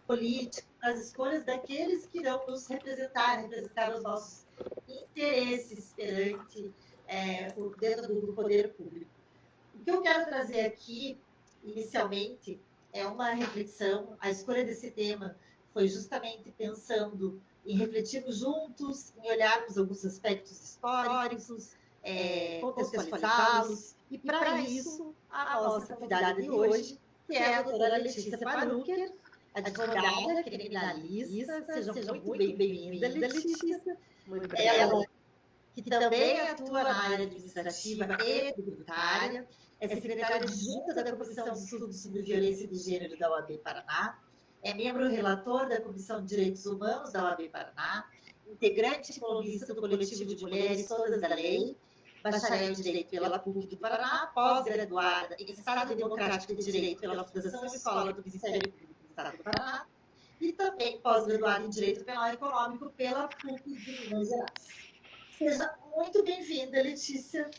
político, nas escolhas daqueles que irão nos representar os nossos interesses perante dentro do poder público. O que eu quero trazer aqui, inicialmente, é uma reflexão. A escolha desse tema foi justamente pensando em refletirmos juntos, em olharmos alguns aspectos históricos, contextualizá-los. E, para isso, a nossa convidada de hoje, que é a doutora Letícia Parucker, advogada, criminalista. Seja muito bem-vinda, Letícia. Muito obrigada. Ela, que também atua na área administrativa e tributária, é secretária adjunta da Comissão de Estudos sobre Violência de Gênero da OAB Paraná, é membro relator da Comissão de Direitos Humanos da OAB Paraná, integrante e colunista do Coletivo de Mulheres Todas da Lei, bacharel em Direito pela PUC do Paraná, pós-graduada em Estado Democrático de Direito pela Fundação Escola do Ministério Público do Estado do Paraná, e também pós-graduada em Direito Penal e Econômico pela PUC de Minas Gerais. Seja muito bem-vinda, Letícia,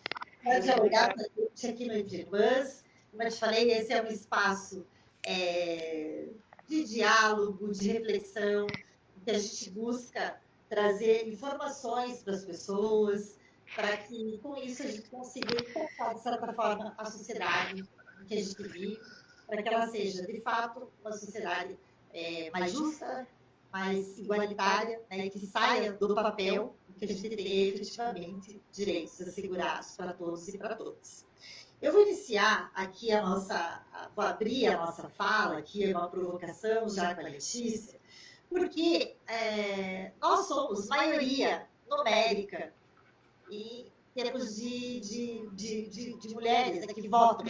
para dialogar com a gente aqui no Entre Irmãs. Como eu te falei, esse é um espaço de diálogo, de reflexão, em que a gente busca trazer informações para as pessoas, para que, com isso, a gente consiga impactar, de certa forma, a sociedade em que a gente vive, para que ela seja, de fato, uma sociedade mais justa, mais igualitária, né, que saia do papel que a gente tem efetivamente direitos assegurados para todos e para todas. Eu vou iniciar aqui vou abrir a nossa fala, aqui é uma provocação já com a Letícia, porque nós somos maioria numérica em termos de mulheres que votam.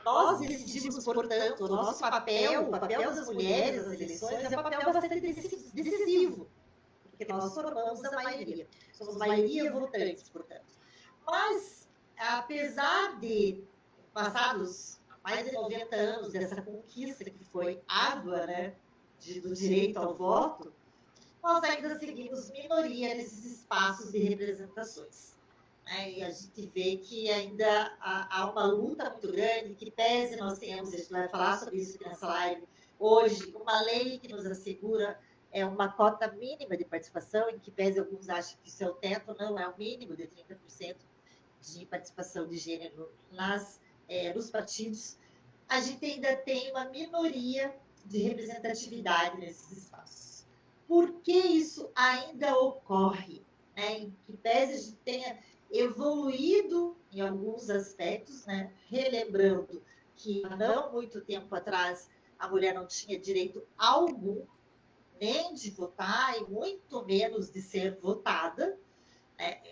Nós decidimos, portanto, o nosso papel, o papel das mulheres nas eleições é um papel bastante decisivo, porque nós formamos a maioria. Somos maioria votantes, portanto. Mas, apesar de passados mais de 90 anos dessa conquista que foi árdua, né, do direito ao voto, nós ainda seguimos minoria nesses espaços de representações. E a gente vê que ainda há uma luta muito grande, que pese nós tenhamos, a gente vai falar sobre isso aqui nessa live, hoje, uma lei que nos assegura uma cota mínima de participação, em que pese alguns acham que isso é o teto, não, é o mínimo de 30% de participação de gênero nos partidos. A gente ainda tem uma minoria de representatividade nesses espaços. Por que isso ainda ocorre? Em que pese a gente tenha evoluído em alguns aspectos, né? Relembrando que há não muito tempo atrás a mulher não tinha direito algum, nem de votar e muito menos de ser votada.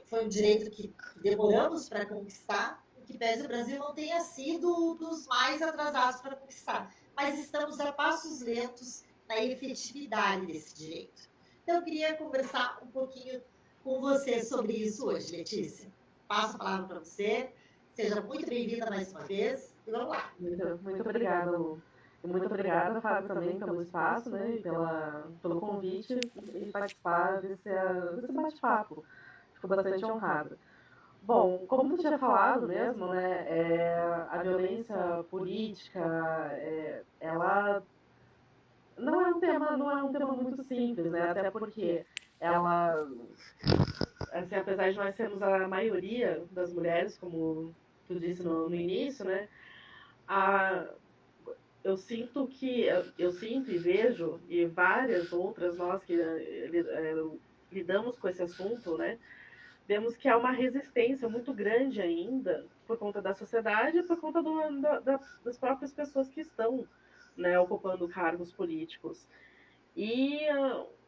Foi um direito que demoramos para conquistar, que pese o Brasil não tenha sido dos mais atrasados para conquistar, mas estamos a passos lentos na efetividade desse direito. Então, eu queria conversar um pouquinho com você sobre isso hoje, Letícia. Passo a palavra para você. Seja muito bem-vinda mais uma vez. E vamos lá. Muito obrigada, Lu. E muito obrigada, Fábio, também pelo espaço, né, e pelo convite e participar desse bate-papo. Fico bastante honrada. Bom, como tu tinha falado mesmo, né, a violência política, ela não é um tema muito simples, né, até porque ela, assim, apesar de nós sermos a maioria das mulheres, como tu disse no início, né, eu sinto e vejo, e várias outras nós que lidamos com esse assunto, né, vemos que há uma resistência muito grande ainda por conta da sociedade e por conta das próprias pessoas que estão, né, ocupando cargos políticos. E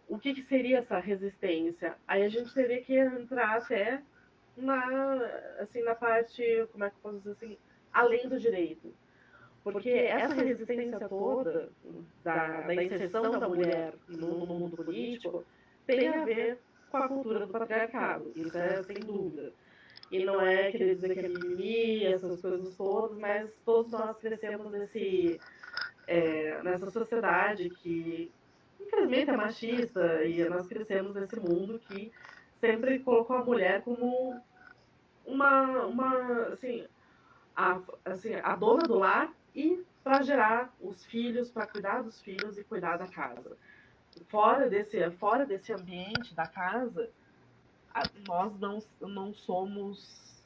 o que seria essa resistência? Aí a gente teria que entrar até na parte, como é que eu posso dizer assim, além do direito. Porque essa resistência toda da inserção da mulher no mundo político tem a ver com a cultura do patriarcado, isso é sem dúvida. E não é querer dizer que é mimimi, essas coisas todas, mas todos nós crescemos nessa sociedade que, infelizmente, é machista, e nós crescemos nesse mundo que sempre colocou a mulher como a dona do lar e para gerar os filhos, para cuidar dos filhos e cuidar da casa. Fora desse ambiente da casa, nós não somos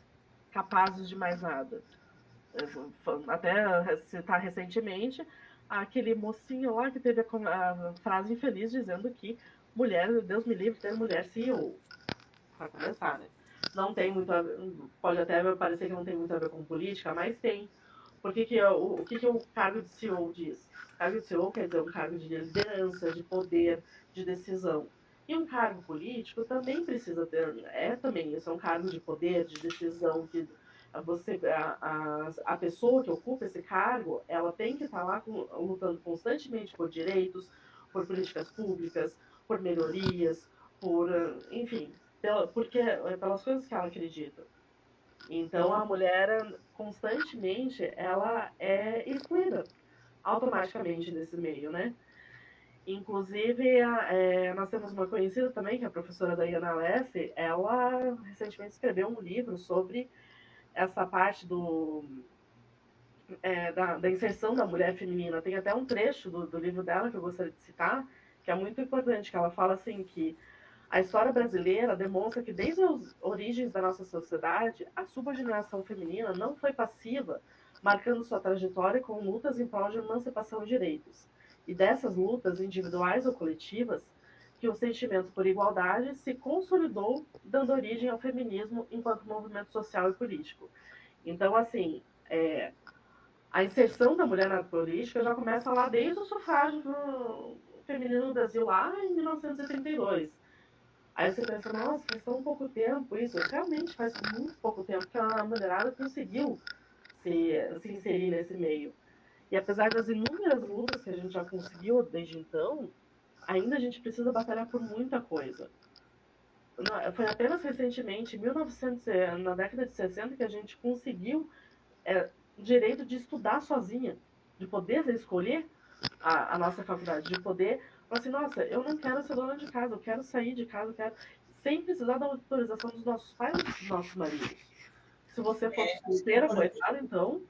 capazes de mais nada. Até citar recentemente aquele mocinho lá que teve a frase infeliz dizendo que mulher, Deus me livre, ter mulher CEO. Para começar, né? Não tem muito a ver, pode até parecer que não tem muito a ver com política, mas tem. Porque o que o cargo de CEO diz? O cargo de CEO quer dizer um cargo de liderança, de poder, de decisão. E um cargo político também precisa ter, também, isso é um cargo de poder, de decisão, que a pessoa que ocupa esse cargo, ela tem que estar lá lutando constantemente por direitos, por políticas públicas, por melhorias, enfim, pelas coisas que ela acredita. Então a mulher constantemente ela é excluída automaticamente desse meio, né? Inclusive, nós temos uma conhecida também, que é a professora Diana Lessie, ela recentemente escreveu um livro sobre essa parte da inserção da mulher feminina. Tem até um trecho do livro dela que eu gostaria de citar, que é muito importante, que ela fala assim que a história brasileira demonstra que desde as origens da nossa sociedade, a subordinação feminina não foi passiva, marcando sua trajetória com lutas em prol de emancipação e direitos. E dessas lutas, individuais ou coletivas, que o sentimento por igualdade se consolidou, dando origem ao feminismo enquanto movimento social e político. Então, assim, a inserção da mulher na política já começa lá desde o sufrágio feminino no Brasil, lá em 1932. Aí você pensa, nossa, faz tão pouco tempo isso. Realmente faz muito pouco tempo que a mulherada conseguiu se inserir nesse meio. E apesar das inúmeras lutas que a gente já conseguiu desde então, ainda a gente precisa batalhar por muita coisa. Foi apenas recentemente, na década de 60, que a gente conseguiu o direito de estudar sozinha, de poder escolher a nossa faculdade, de poder falar assim, nossa, eu não quero ser dona de casa, eu quero sair de casa, eu quero... sem precisar da autorização dos nossos pais ou dos nossos maridos. Se você for solteira, coitada, então...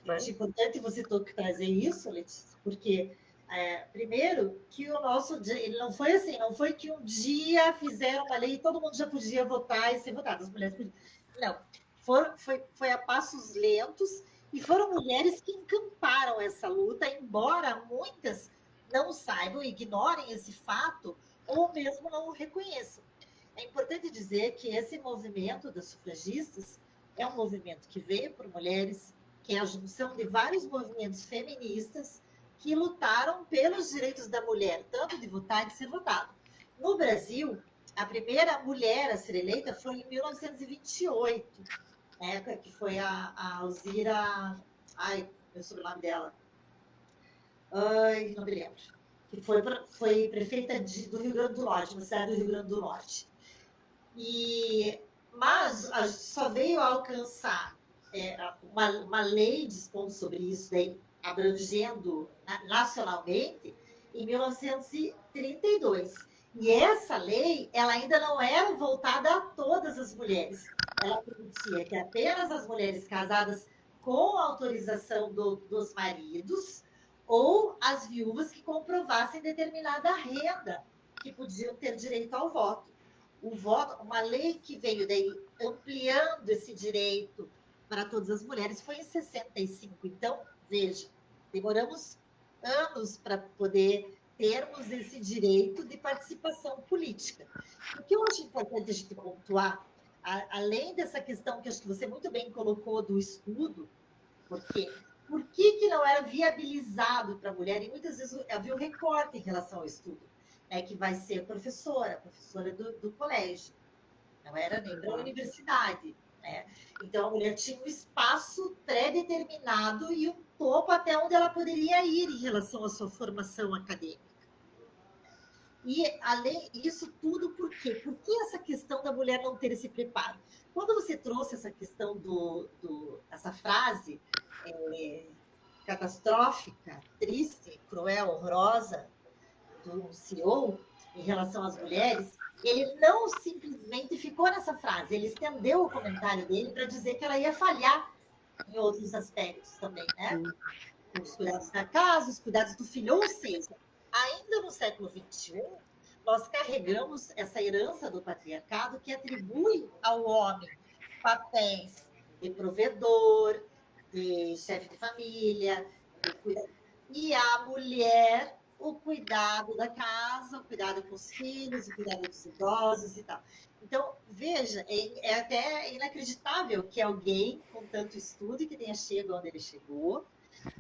Né? É importante você trazer isso, Letícia, porque primeiro que o nosso ele não foi assim, não foi que um dia fizeram uma lei e todo mundo já podia votar e ser votado, as mulheres podiam. Não, foi a passos lentos e foram mulheres que encamparam essa luta, embora muitas não saibam, ignorem esse fato ou mesmo não o reconheçam. É importante dizer que esse movimento das sufragistas é um movimento que veio por mulheres, que é a junção de vários movimentos feministas que lutaram pelos direitos da mulher, tanto de votar e de ser votado. No Brasil, a primeira mulher a ser eleita foi em 1928, né, que foi a Alzira... Ai, eu soube o nome dela. Ai, não me lembro. Que foi prefeita do Rio Grande do Norte, uma cidade do Rio Grande do Norte. Mas só veio a alcançar uma lei dispondo sobre isso, daí, abrangendo nacionalmente, em 1932. E essa lei, ela ainda não era voltada a todas as mulheres. Ela permitia que apenas as mulheres casadas com autorização dos maridos ou as viúvas que comprovassem determinada renda que podiam ter direito ao voto. O voto, uma lei que veio daí ampliando esse direito para todas as mulheres foi em 65. Então, veja, demoramos anos para poder termos esse direito de participação política. O que eu acho importante a gente pontuar, além dessa questão que acho que você muito bem colocou do estudo, porque por que não era viabilizado para a mulher? E muitas vezes havia um recorte em relação ao estudo. Que vai ser professora do colégio, não era nem da universidade. Né? Então, a mulher tinha um espaço pré-determinado e um topo até onde ela poderia ir em relação à sua formação acadêmica. E, além disso tudo, por quê? Por que essa questão da mulher não ter esse preparo? Quando você trouxe essa questão essa frase catastrófica, triste, cruel, horrorosa, do CEO em relação às mulheres, ele não simplesmente ficou nessa frase, ele estendeu o comentário dele para dizer que ela ia falhar em outros aspectos também, né? os cuidados da casa, os cuidados do filho. Ou seja, ainda no século XXI, nós carregamos essa herança do patriarcado que atribui ao homem papéis de provedor, de chefe de família, e à mulher o cuidado da casa, o cuidado com os filhos, o cuidado dos idosos e tal. Então, veja, é até inacreditável que alguém com tanto estudo e que tenha chegado onde ele chegou,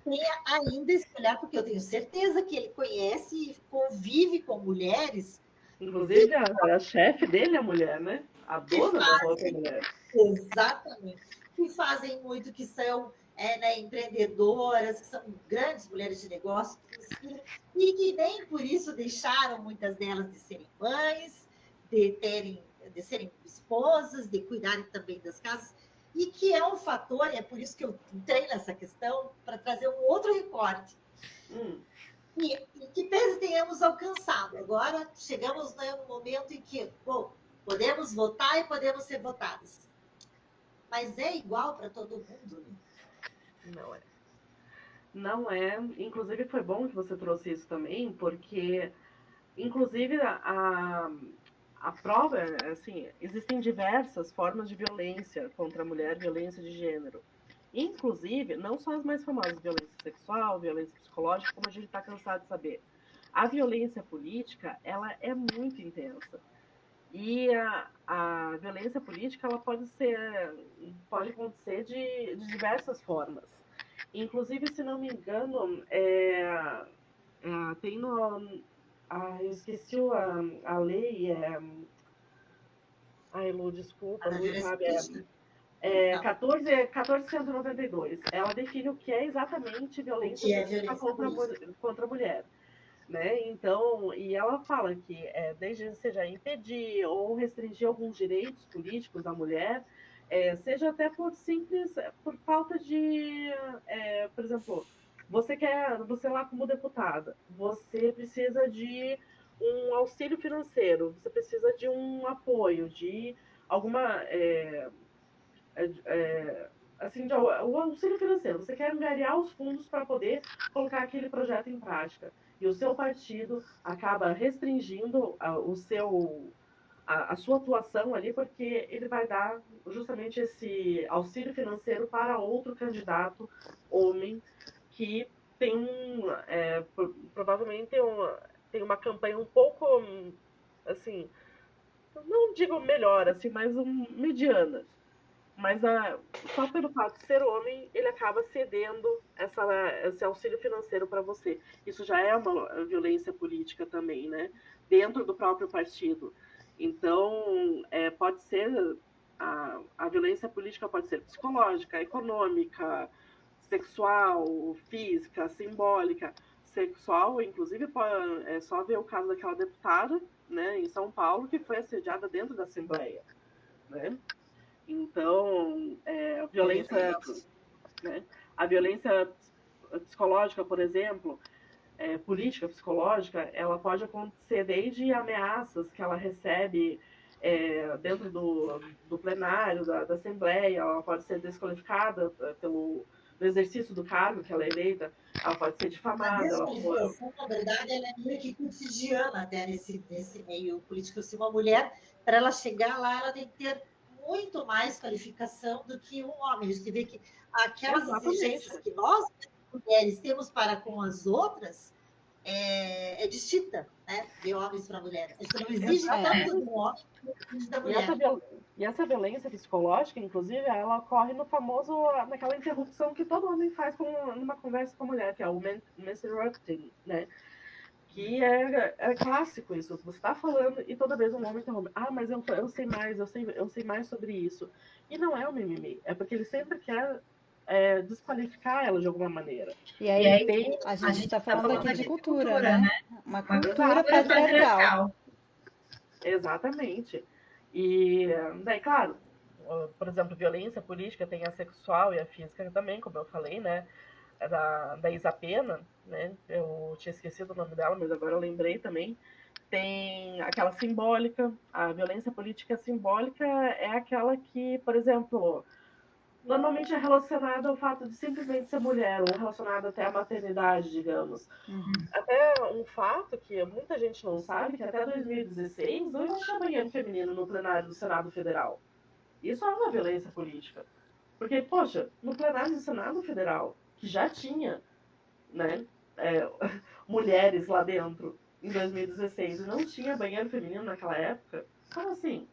tenha ainda esse olhar, porque eu tenho certeza que ele conhece e convive com mulheres. Inclusive, a chefe dele é mulher, né? A dona da outra mulher. Exatamente. Que fazem muito, que são empreendedoras, que são grandes mulheres de negócio, e que nem por isso deixaram muitas delas de serem mães, de serem esposas, de cuidarem também das casas, e que é um fator, e é por isso que eu entrei nessa questão, para trazer um outro recorte. E que pese tenhamos alcançado. Agora chegamos no momento em que, bom, podemos votar e podemos ser votadas. Mas é igual para todo mundo, né? Não é. Não é. Inclusive, foi bom que você trouxe isso também, porque, inclusive, a prova, assim, existem diversas formas de violência contra a mulher, violência de gênero. Inclusive, não só as mais famosas, violência sexual, violência psicológica, como a gente está cansado de saber. A violência política, ela é muito intensa. E a violência política, ela pode acontecer de diversas formas. Inclusive, se não me engano, tem no... eu esqueci a lei, Ai, Lu, desculpa, Lu sabe, 1492. Ela define o que é exatamente violência política contra a mulher. Né? Então, e ela fala que desde seja impedir ou restringir alguns direitos políticos da mulher, seja até por falta de, por exemplo, você lá como deputada, você precisa de um auxílio financeiro, você precisa de um apoio, de alguma assim, o auxílio financeiro. Você quer angariar os fundos para poder colocar aquele projeto em prática. E o seu partido acaba restringindo a sua atuação ali, porque ele vai dar justamente esse auxílio financeiro para outro candidato homem que tem provavelmente tem uma campanha um pouco, assim, não digo melhor, assim, mas mediana. Mas só pelo fato de ser homem, ele acaba cedendo esse auxílio financeiro para você. Isso já é uma violência política também, né? Dentro do próprio partido. Então, pode ser. A violência política pode ser psicológica, econômica, sexual, física, simbólica. Sexual, inclusive, é só ver o caso daquela deputada, né, em São Paulo, que foi assediada dentro da Assembleia, né? Então, a violência psicológica, por exemplo, política psicológica, ela pode acontecer desde ameaças que ela recebe dentro do plenário, da Assembleia, ela pode ser desqualificada pelo exercício do cargo que ela é eleita, ela pode ser difamada. A desqualificação, na verdade, ela é meio que cotidiana até nesse meio político. Se uma mulher, para ela chegar lá, ela tem que ter muito mais qualificação do que um homem. A gente vê que aquelas exigências que nós, mulheres, temos para com as outras é distinta, né? De homens para mulheres. Isso não exige tanto do homem quanto da mulher. E essa violência psicológica, inclusive, ela ocorre naquela interrupção que todo homem faz numa conversa com a mulher, que é o interrupting, né? Que é clássico isso. Você está falando e toda vez um homem interrompe. Ah, mas eu sei mais, eu sei mais sobre isso. E não é o mimimi, é porque ele sempre quer desqualificar ela de alguma maneira. E aí a gente está falando aqui de cultura, né? Uma cultura patriarcal. Exatamente. E daí, claro, por exemplo, violência política tem a sexual e a física também, como eu falei, né? Da Isa Pena, né? Eu tinha esquecido o nome dela, mas agora eu lembrei também. Tem aquela simbólica, a violência política simbólica é aquela que, por exemplo, normalmente é relacionado ao fato de simplesmente ser mulher, ou relacionado até à maternidade, digamos. Até um fato que muita gente não sabe, que até 2016 não existia banheiro feminino no plenário do Senado Federal. Isso é uma violência política. Porque, poxa, no plenário do Senado Federal, que já tinha, né, mulheres lá dentro em 2016 e não tinha banheiro feminino naquela época, como assim?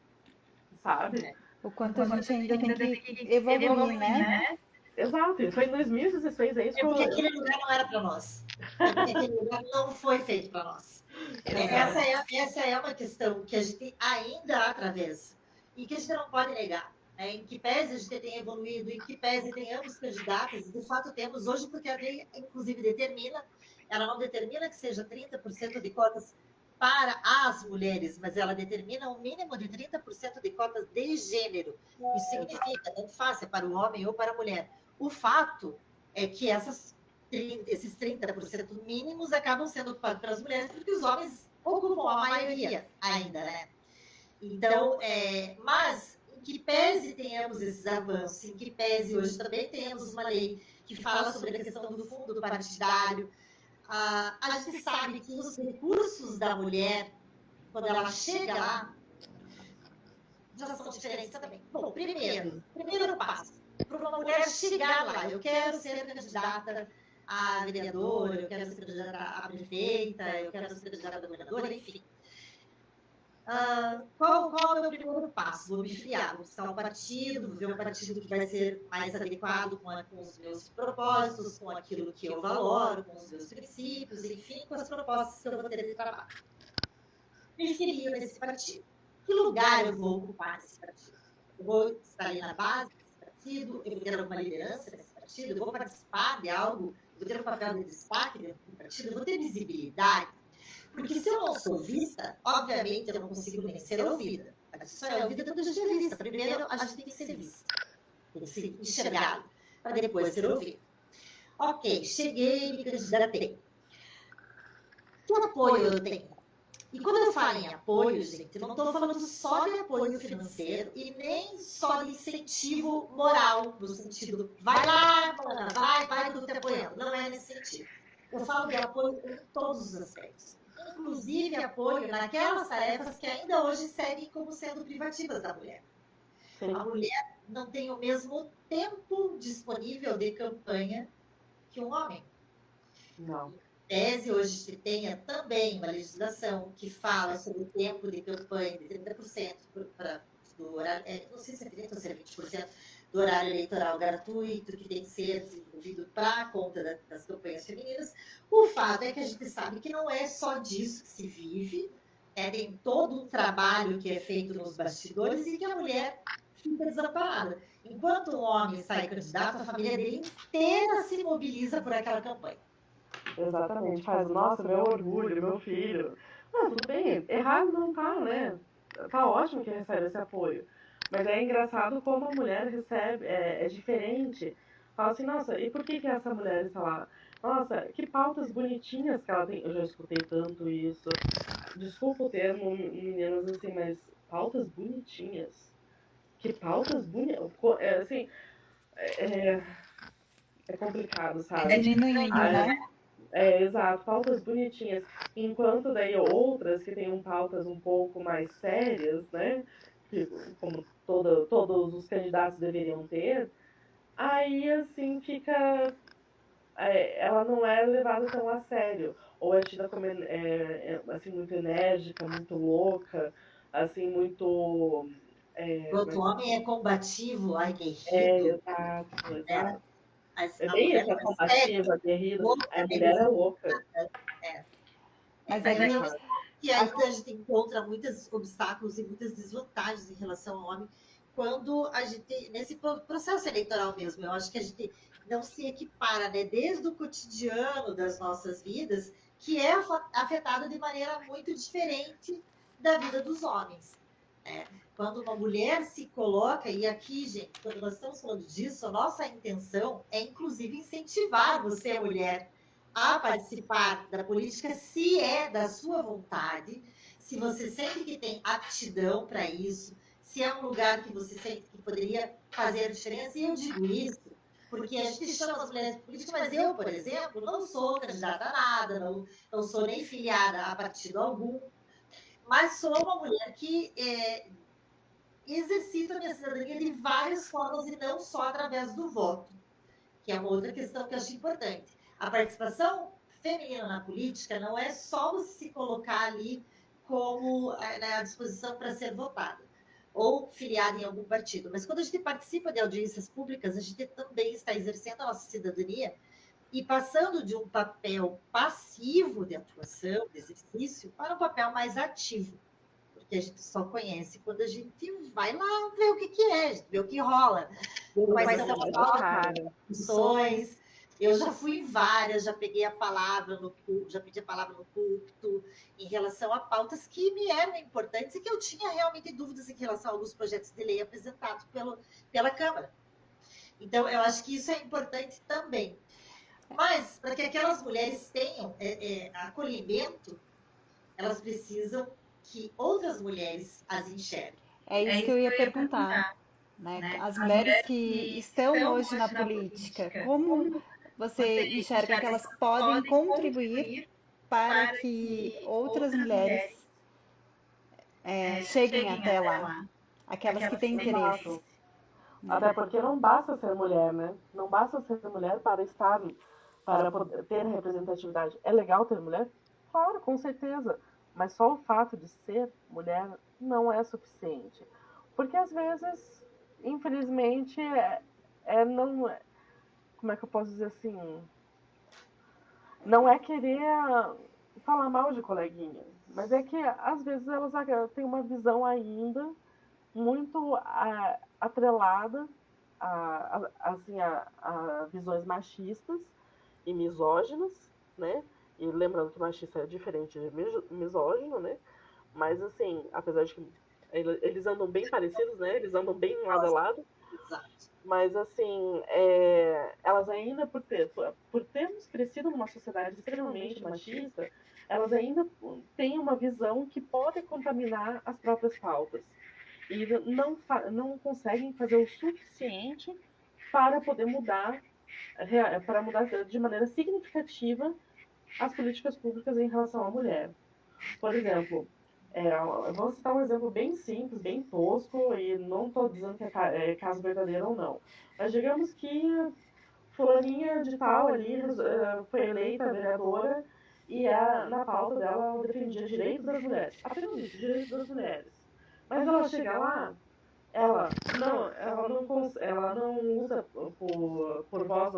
Sabe? O quanto a gente ainda tem que evoluir, né? Exato, e foi em 2016, é isso que Porque aquele lugar não era para nós. Porque aquele lugar não foi feito para nós. Essa é uma questão que a gente ainda atravessa e que a gente não pode negar. Em que pese a gente tenha evoluído, em que pese tenhamos candidatas, de fato temos hoje, porque a lei, inclusive, ela não determina que seja 30% de cotas para as mulheres, mas ela determina um mínimo de 30% de cotas de gênero. Isso significa, tanto faz, é para o homem ou para a mulher. O fato é que esses 30% mínimos acabam sendo ocupados pelas mulheres, porque os homens ocupam a maioria ainda, né? Então, mas em que pese tenhamos esses avanços, em que pese hoje também temos uma lei que fala sobre a questão do fundo partidário, a gente sabe que os recursos da mulher, quando ela chega lá, já são diferentes também. Bom, primeiro passo, para uma mulher chegar lá, eu quero ser candidata a vereadora, eu quero ser candidata a prefeita, eu quero ser candidata a governadora, enfim. Qual é o meu primeiro passo? Vou me filiar, vou buscar um partido, vou ver um partido que vai ser mais adequado com os meus propósitos, com aquilo que eu valoro, com os meus princípios, enfim, com as propostas que eu vou ter de trabalho. Me filio nesse partido. Que lugar eu vou ocupar nesse partido? Eu vou estar ali na base desse partido, eu vou ter alguma liderança nesse partido, eu vou participar de algo, eu vou ter um papel de destaque dentro do partido, eu vou ter visibilidade. Porque se eu não sou vista, obviamente eu não consigo nem ser ouvida. A gente só é ouvida quando a gente é vista. Primeiro, a gente tem que ser vista. Tem que ser enxergado, para depois ser ouvido. Ok, cheguei, me candidatei. Que apoio eu tenho? E quando eu falo em apoio, gente, eu não estou falando só de apoio financeiro e nem só de incentivo moral, no sentido, vai lá, mana, vai que eu estou te apoiando. Não é nesse sentido. Eu falo de apoio em todos os aspectos. Inclusive apoio naquelas tarefas que ainda hoje seguem como sendo privativas da mulher. Sim. A mulher não tem o mesmo tempo disponível de campanha que um homem. Não. Tese hoje se tenha também uma legislação que fala sobre o tempo de campanha de 30% do horário, não sei se é 30% ou se é 20% do horário eleitoral gratuito que tem que ser desenvolvido para a conta das campanhas femininas. O fato é que a gente sabe que não é só disso que se vive, tem todo um trabalho que é feito nos bastidores e que a mulher fica desamparada. Enquanto um homem sai candidato, a família dele inteira se mobiliza por aquela campanha. Exatamente, faz, nossa, meu orgulho, meu filho. Não, tudo bem, errado não tá, né? Tá ótimo que recebe esse apoio. Mas é engraçado como a mulher recebe, é diferente. Fala assim, nossa, e por que essa mulher está lá? Nossa, que pautas bonitinhas que ela tem. Eu já escutei tanto isso. Desculpa o termo, meninas, assim, mas pautas bonitinhas. Que pautas bonitas? Assim, é complicado, sabe? Diminuindo, né? Exato, pautas bonitinhas. Enquanto daí outras que tenham pautas um pouco mais sérias, né? Que, como todos os candidatos deveriam ter, aí assim fica. Ela não é levada tão a sério. Ou é tida como assim, muito enérgica, muito louca, assim, muito. Enquanto o homem é combativo, aguerrido, Exato. É a bem mulher isso, é combativa, aguerrida. A mulher é louca. Mas aí e aí a gente encontra muitos obstáculos e muitas desvantagens em relação ao homem quando a gente, nesse processo eleitoral mesmo, eu acho que a gente não se equipara, né? Desde o cotidiano das nossas vidas, que é afetado de maneira muito diferente da vida dos homens. Né? Quando uma mulher se coloca, e aqui, gente, quando nós estamos falando disso, a nossa intenção é, inclusive, incentivar você, mulher, a participar da política, se é da sua vontade, se você sente que tem aptidão para isso, se é um lugar que você sente que poderia fazer a diferença. E eu digo isso porque a gente chama as mulheres de política, mas eu, por exemplo, não sou candidata a nada, não sou nem filiada a partido algum, mas sou uma mulher que exercita a minha cidadania de várias formas e não só através do voto, que é uma outra questão que eu acho importante. A participação feminina na política não é só você se colocar ali como à disposição para ser votada ou filiada em algum partido, mas quando a gente participa de audiências públicas, a gente também está exercendo a nossa cidadania e passando de um papel passivo de atuação, de exercício, para um papel mais ativo, porque a gente só conhece quando a gente vai lá ver o que é, a gente vê o que rola, quais são as discussões. Eu já fui em várias, já peguei a palavra no púlpito, já pedi a palavra no púlpito em relação a pautas que me eram importantes e que eu tinha realmente dúvidas em relação a alguns projetos de lei apresentados pela Câmara. Então, eu acho que isso é importante também. Mas, para que aquelas mulheres tenham acolhimento, elas precisam que outras mulheres as enxerguem. É isso que eu ia perguntar, né? As mulheres que estão hoje na política, como você enxerga que elas podem contribuir para que outras mulheres cheguem até lá, aquelas que têm interesse? Até porque não basta ser mulher, né? Não basta ser mulher para estar, para poder ter representatividade. É legal ter mulher? Claro, com certeza. Mas só o fato de ser mulher não é suficiente. Porque às vezes, infelizmente, não. Como é que eu posso dizer assim? Não é querer falar mal de coleguinha, mas é que às vezes elas têm uma visão ainda muito atrelada a visões machistas e misóginas, né? E lembrando que machista é diferente de misógino, né? Mas assim, apesar de que eles andam bem parecidos, né? Eles andam bem lado a lado. Mas assim, elas ainda, por termos crescido numa sociedade extremamente machista, elas ainda têm uma visão que pode contaminar as próprias pautas. E não conseguem fazer o suficiente para poder mudar de maneira significativa as políticas públicas em relação à mulher. Por exemplo, eu vou citar um exemplo bem simples, bem tosco, e não estou dizendo que é caso verdadeiro ou não. Mas digamos que fulaninha de tal ali foi eleita vereadora e na pauta dela ela defendia direitos das mulheres. Apenas isso, direitos das mulheres. Mas ela chega lá, ela não luta por voz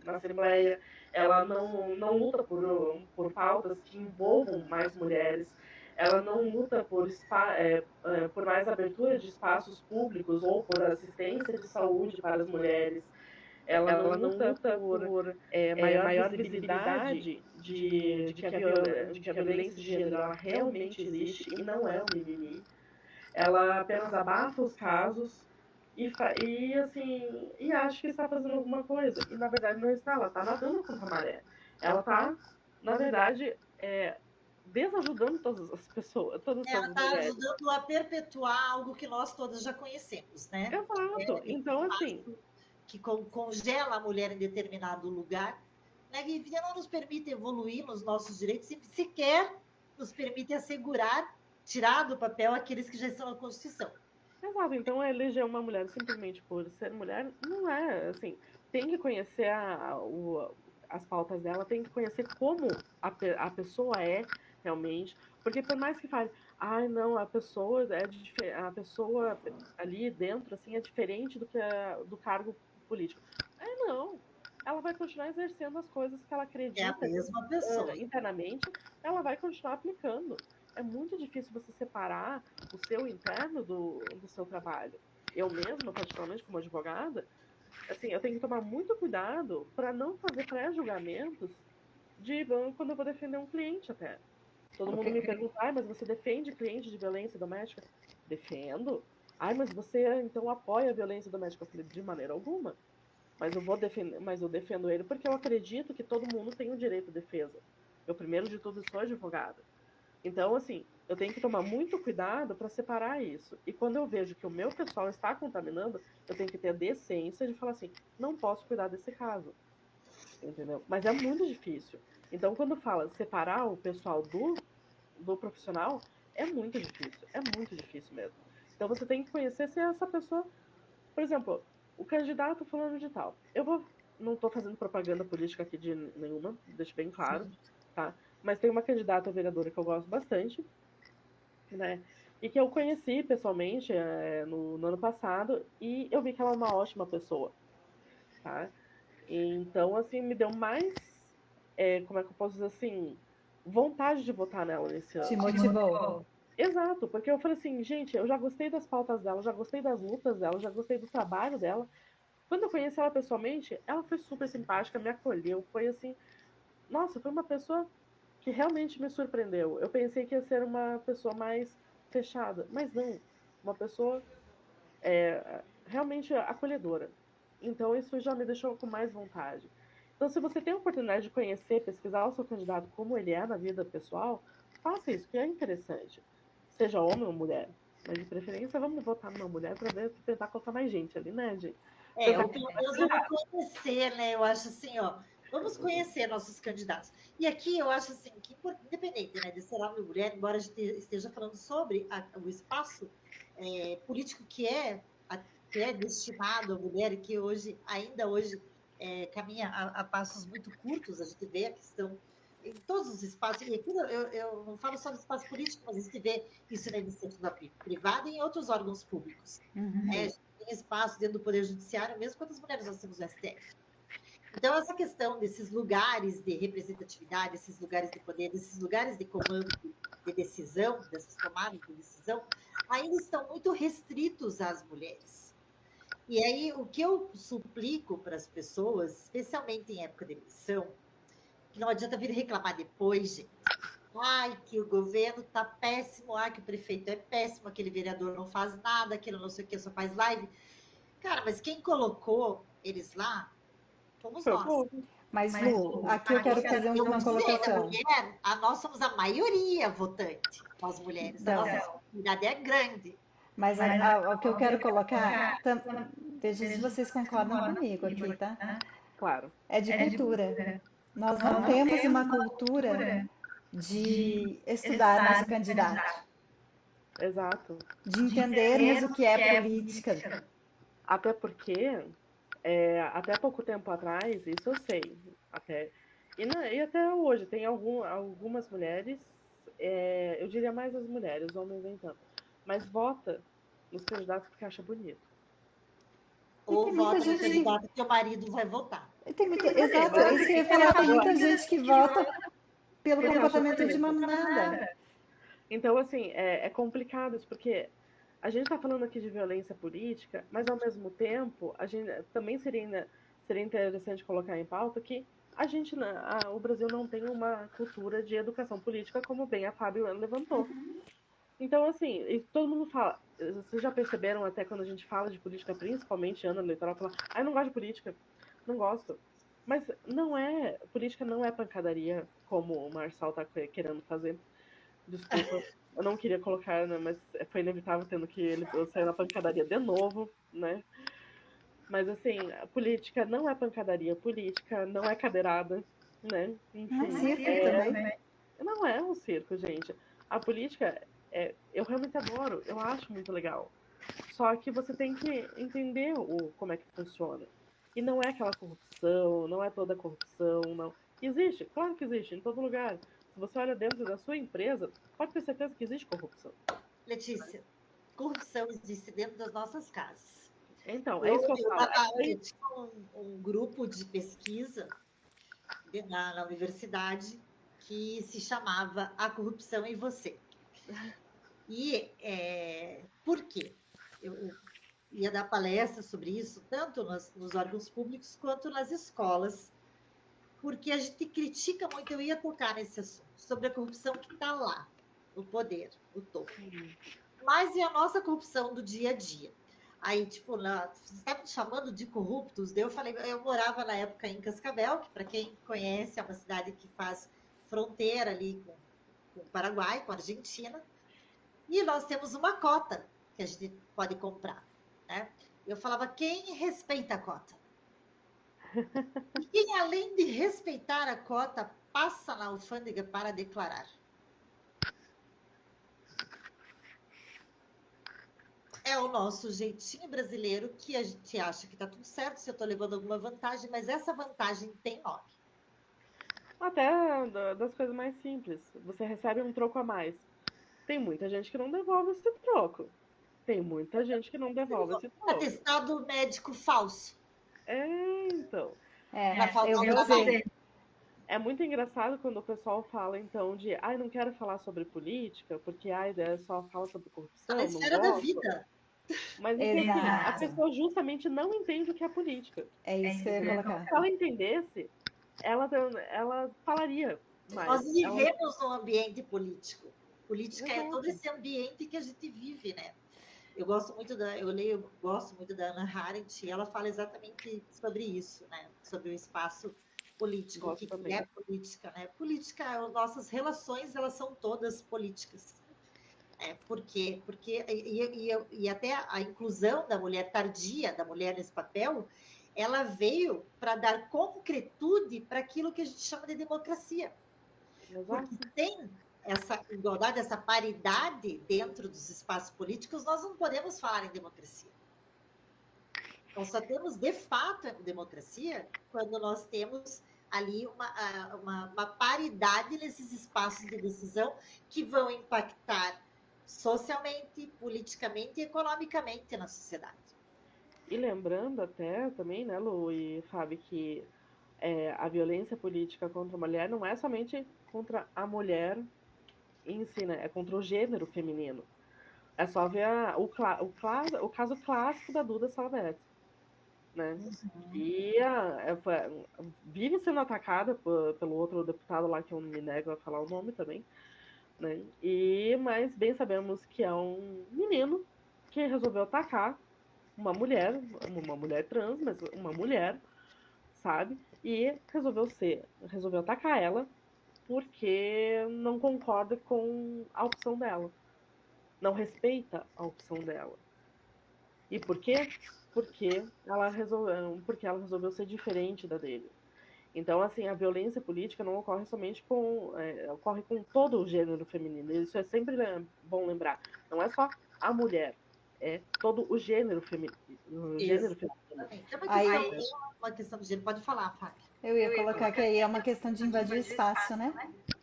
na Assembleia, ela não luta por pautas que envolvam mais mulheres, ela não luta por mais abertura de espaços públicos ou por assistência de saúde para as mulheres. Ela não luta por maior visibilidade de que a violência de gênero ela realmente existe e não é um mimimi. Ela apenas abafa os casos e acha que está fazendo alguma coisa. E na verdade não está, ela está nadando contra a maré. Ela está, na verdade, desajudando todas as pessoas, todas as Ela está mulheres. ajudando a perpetuar algo que nós todas já conhecemos, né? Exato. Então, assim, que congela a mulher em determinado lugar, né? E não nos permite evoluir nos nossos direitos, e sequer nos permite assegurar, tirar do papel aqueles que já estão na Constituição. Exato. Então, eleger uma mulher simplesmente por ser mulher não é, assim, tem que conhecer as pautas dela, tem que conhecer como a pessoa é realmente, porque por mais que fale, ai não, a pessoa ali dentro assim é diferente do cargo político. Não, ela vai continuar exercendo as coisas que ela acredita. É a mesma pessoa. Internamente, ela vai continuar aplicando. É muito difícil você separar o seu interno do seu trabalho. Eu mesma, particularmente como advogada, assim, eu tenho que tomar muito cuidado para não fazer pré-julgamentos quando eu vou defender um cliente até. Todo mundo me pergunta, mas você defende cliente de violência doméstica? Defendo. Mas você então apoia a violência doméstica? Eu falei, de maneira alguma. Mas eu defendo ele porque eu acredito que todo mundo tem o direito à defesa. Eu, primeiro de tudo, sou advogada. Então, assim, eu tenho que tomar muito cuidado para separar isso. E quando eu vejo que o meu pessoal está contaminando, eu tenho que ter a decência de falar assim, não posso cuidar desse caso. Entendeu? Mas é muito difícil. Então, quando fala separar o pessoal do profissional, é muito difícil mesmo. Então, você tem que conhecer se essa pessoa, por exemplo, o candidato fulano de tal. Não estou fazendo propaganda política aqui de nenhuma, deixo bem claro, tá? Mas tem uma candidata a vereadora que eu gosto bastante, né? E que eu conheci pessoalmente no ano passado e eu vi que ela é uma ótima pessoa, tá? Então, assim, me deu mais, como é que eu posso dizer assim, vontade de votar nela nesse Te ano. motivou. Exato, porque eu falei assim, gente, eu já gostei das pautas dela, já gostei das lutas dela, já gostei do trabalho dela. Quando eu conheci ela pessoalmente, ela foi super simpática, me acolheu, foi assim, nossa, foi uma pessoa que realmente me surpreendeu. Eu pensei que ia ser uma pessoa mais fechada, mas não, uma pessoa realmente acolhedora. Então isso já me deixou com mais vontade. Então, se você tem a oportunidade de conhecer, pesquisar o seu candidato como ele é na vida pessoal, faça isso, que é interessante. Seja homem ou mulher. Mas de preferência, vamos votar numa mulher para ver, tentar colocar mais gente ali, né, gente? Ou pelo menos vamos conhecer, né? Eu acho assim, ó, vamos conhecer nossos candidatos. E aqui eu acho assim, que independente, né, de ser homem ou mulher, embora a gente esteja falando sobre o espaço político que é destinado à mulher e que ainda hoje, caminha a passos muito curtos, a gente vê a questão em todos os espaços, e aqui eu não falo só do espaço político, mas a gente vê isso na iniciativa privada e em outros órgãos públicos. Uhum. Tem espaço dentro do Poder Judiciário, mesmo quantas mulheres nós temos no STF. Então, essa questão desses lugares de representatividade, esses lugares de poder, esses lugares de comando de decisão, dessas tomadas de decisão, ainda estão muito restritos às mulheres. E aí, o que eu suplico para as pessoas, especialmente em época de eleição, que não adianta vir reclamar depois, gente. Ai, que o governo tá péssimo, ai, que o prefeito é péssimo, aquele vereador não faz nada, aquele não sei o que, só faz live. Cara, mas quem colocou eles lá fomos Foi o nós. povo. Mas, Lu, aqui eu quero fazer Eu uma dizendo, a colocação. mulher, nós somos a maioria votante, nós mulheres. A nossa Então, responsabilidade é grande. mas o que eu quero colocar, veja se vocês concordam comigo aqui, tá? Claro. É de cultura. Nós não temos uma cultura de estudar nosso candidato, Exato. de entendermos o que é política. Até porque, até pouco tempo atrás, isso eu sei, até, e até hoje, tem algumas mulheres, eu diria mais as mulheres, os homens nem tanto, mas vota nos candidatos porque acha bonito. E Ou tem muita vota no gente que. candidato que o marido vai votar. Exato, é isso que eu ia falar. Tem muita gente que vota pelo Porque acha comportamento de bonito. uma manada. Então, assim, é complicado isso, porque a gente está falando aqui de violência política, mas ao mesmo tempo, a gente também seria interessante colocar em pauta que o Brasil não tem uma cultura de educação política, como bem a Fábio levantou. Então, assim, e todo mundo fala, vocês já perceberam até quando a gente fala de política, principalmente ano eleitoral, fala, eu não gosto de política, não gosto. Mas política não é pancadaria, como o Marçal está querendo fazer. Desculpa, eu não queria colocar, né, mas foi inevitável tendo que eu sair na pancadaria de novo, né? Mas assim, a política não é pancadaria, política não é cadeirada, né? Não é Enfim, circo também. não é um circo, gente. A política, eu realmente adoro, eu acho muito legal. Só que você tem que entender como é que funciona. E não é aquela corrupção, não é toda corrupção, não. Existe, claro que existe, em todo lugar. Se você olha dentro da sua empresa, pode ter certeza que existe corrupção. Letícia, corrupção existe dentro das nossas casas. Então, é isso que eu falo. Eu tinha um grupo de pesquisa na universidade que se chamava A Corrupção em Você. E por quê? Eu ia dar palestra sobre isso, tanto nos órgãos públicos quanto nas escolas, porque a gente critica muito, eu ia tocar nesse assunto, sobre a corrupção que está lá, o poder, o topo. Mas e a nossa corrupção do dia a dia? Aí, tipo, você está me chamando de corruptos? Daí eu falei, eu morava na época em Cascavel, que para quem conhece é uma cidade que faz fronteira ali com o Paraguai, com a Argentina, e nós temos uma cota que a gente pode comprar, né? Eu falava, quem respeita a cota? E quem, além de respeitar a cota, passa na alfândega para declarar? É o nosso jeitinho brasileiro que a gente acha que está tudo certo, se eu estou levando alguma vantagem, mas essa vantagem tem nome. Até das coisas mais simples. Você recebe um troco a mais. Tem muita gente que não devolve esse troco. Tem muita gente que não devolve esse troco. Atestado médico falso. Então. Eu vou dizer. É muito engraçado quando o pessoal fala, então, de não quero falar sobre política, porque a ideia só fala sobre corrupção. Na esfera da vida. Mas assim, a pessoa justamente não entende o que é política. É isso que eu ia colocar. Se ela entendesse, ela falaria mais. Nós vivemos num ambiente político. Política é todo esse ambiente que a gente vive, né? Eu gosto muito da Hannah Arendt, e ela fala exatamente sobre isso, né? Sobre o espaço político, o que é política, né? Política, as nossas relações, elas são todas políticas. Por quê? Porque e até a inclusão da mulher tardia, da mulher nesse papel, ela veio para dar concretude para aquilo que a gente chama de democracia. Porque sem essa igualdade, essa paridade dentro dos espaços políticos, nós não podemos falar em democracia. Nós só temos, de fato, democracia quando nós temos ali uma paridade nesses espaços de decisão que vão impactar socialmente, politicamente e economicamente na sociedade. E lembrando até também, né, Lu e Fábio, que a violência política contra a mulher não é somente contra a mulher em si, né? É contra o gênero feminino. É só ver o caso clássico da Duda Salabert, né? E vive sendo atacada pelo outro deputado lá, que eu me nego a falar o nome também, né? Mas bem sabemos que é um menino que resolveu atacar uma mulher trans, mas uma mulher, sabe? E resolveu atacar ela porque não concorda com a opção dela. Não respeita a opção dela. E por quê? Porque ela resolveu ser diferente da dele. Então, assim, a violência política não ocorre somente ocorre com todo o gênero feminino. Isso é sempre bom lembrar. Não é só a mulher, é todo o gênero feminino. Uma questão de gênero. Pode falar, Fábio. Eu ia colocar que aí é uma questão de invadir o espaço, né?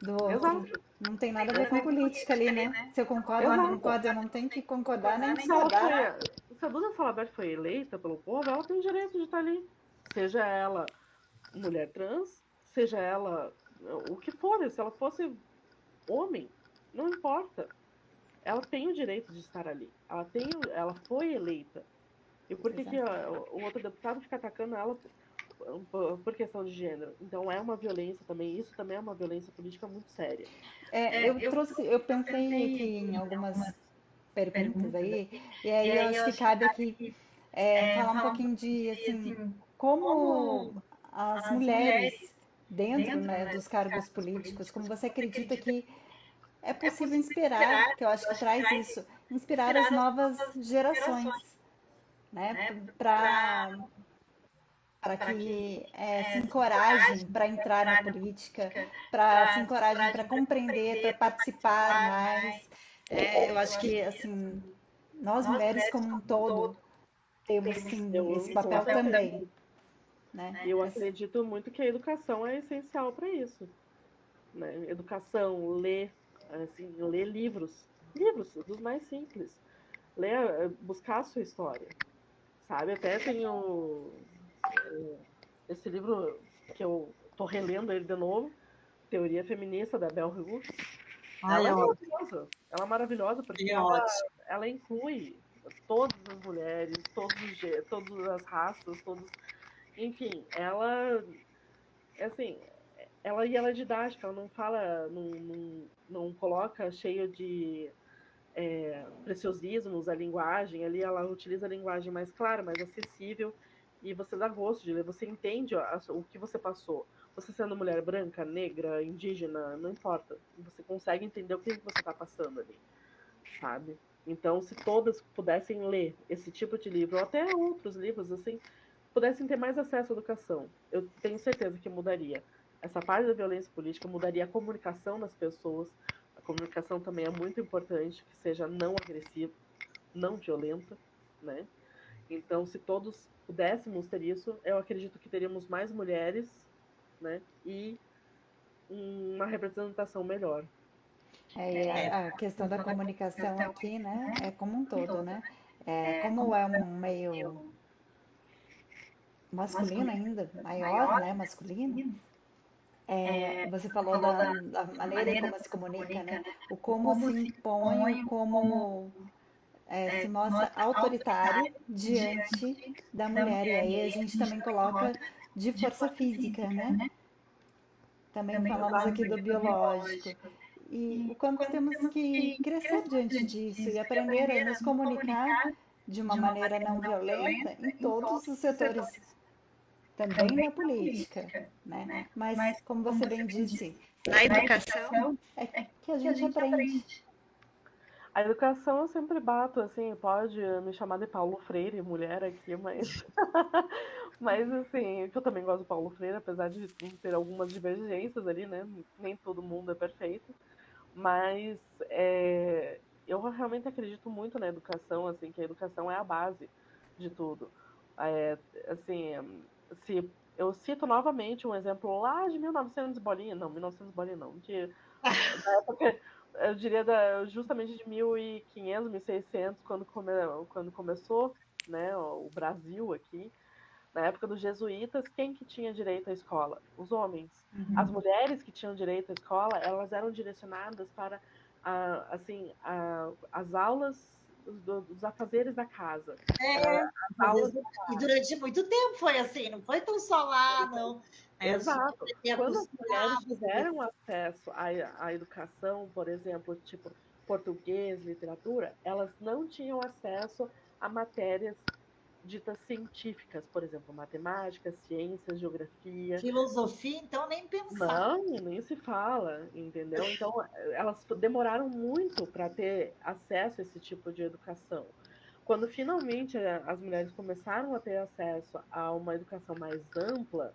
Do outro. Não tem nada a ver com política ali, né? Se eu concordo ou não concordo, eu não tenho que concordar nem discordar. Se a Duda Salabert foi eleita pelo povo, ela tem o direito de estar ali. Seja ela mulher trans, seja ela o que for, se ela fosse homem, não importa. Ela tem o direito de estar ali. Ela foi eleita. E por que o outro deputado fica atacando ela por questão de gênero? Então é uma violência também. Isso também é uma violência política muito séria. Eu pensei aqui em algumas perguntas aí, e aí eu acho que cabe aqui falar um pouquinho de assim, como as mulheres dentro, né, dos cargos políticos, como você acredita que é possível inspirar, que eu acho que traz isso, inspirar as novas gerações, né, para que se encorajem para entrar na política, para se encorajem para compreender, para participar mais. Eu acho que, assim, nós mulheres como um todo temos, sim, esse papel também. Né? Eu acredito muito que a educação é essencial para isso. Né? Educação, ler livros dos mais simples. Buscar a sua história. Sabe? Até tenho esse livro que eu tô relendo ele de novo, Teoria Feminista, da Bell Hooks. Ela é maravilhosa. Ela é maravilhosa porque ela inclui todas as mulheres, todas as raças, enfim, ela assim, ela é didática, ela não fala, não coloca cheio de preciosismos a linguagem, ali ela utiliza a linguagem mais clara, mais acessível, e você dá gosto de ler, você entende o que você passou. você sendo mulher branca, negra, indígena, não importa. Você consegue entender o que você está passando ali, sabe? Então, se todas pudessem ler esse tipo de livro, ou até outros livros, assim, pudessem ter mais acesso à educação, eu tenho certeza que mudaria. Essa parte da violência política mudaria a comunicação das pessoas. A comunicação também é muito importante, que seja não agressiva, não violenta, né? Então, se todos pudéssemos ter isso, eu acredito que teríamos mais mulheres, né? E uma representação melhor. E a questão da comunicação aqui, né, é como um todo, né? Como é um meio masculino ainda, maior, né, masculino, você falou da maneira como se comunica, né? O como se impõe, o como se mostra autoritário diante da mulher. E aí a gente também coloca de força física, né? Também falamos aqui do biológico. E o quanto temos que crescer diante disso e aprender a nos comunicar de uma maneira não violenta em todos os setores, também na política, né? Mas, como você bem disse, na educação é que a gente aprende. A educação eu sempre bato, assim, pode me chamar de Paulo Freire, mulher aqui, mas. Mas, assim, que eu também gosto do Paulo Freire, apesar de ter algumas divergências ali, né? Nem todo mundo é perfeito. Mas eu realmente acredito muito na educação, assim, que a educação é a base de tudo. É, assim, se eu cito novamente um exemplo lá de 1900 bolinha, não, 1900 bolinha não, da época, eu diria justamente de 1500, 1600, quando começou, né, o Brasil aqui, na época dos jesuítas, quem que tinha direito à escola? Os homens. As mulheres que tinham direito à escola, elas eram direcionadas para assim, as aulas dos afazeres da casa. As aulas E durante muito tempo foi assim, não foi tão só lá, não. Exato. Quando as mulheres Né? tiveram acesso à educação, por exemplo, tipo português, literatura, elas não tinham acesso a matérias ditas científicas, por exemplo, matemática, ciências, geografia. Filosofia, então, nem pensar. Não, nem se fala, entendeu? Então, elas demoraram muito para ter acesso a esse tipo de educação. Quando finalmente as mulheres começaram a ter acesso a uma educação mais ampla,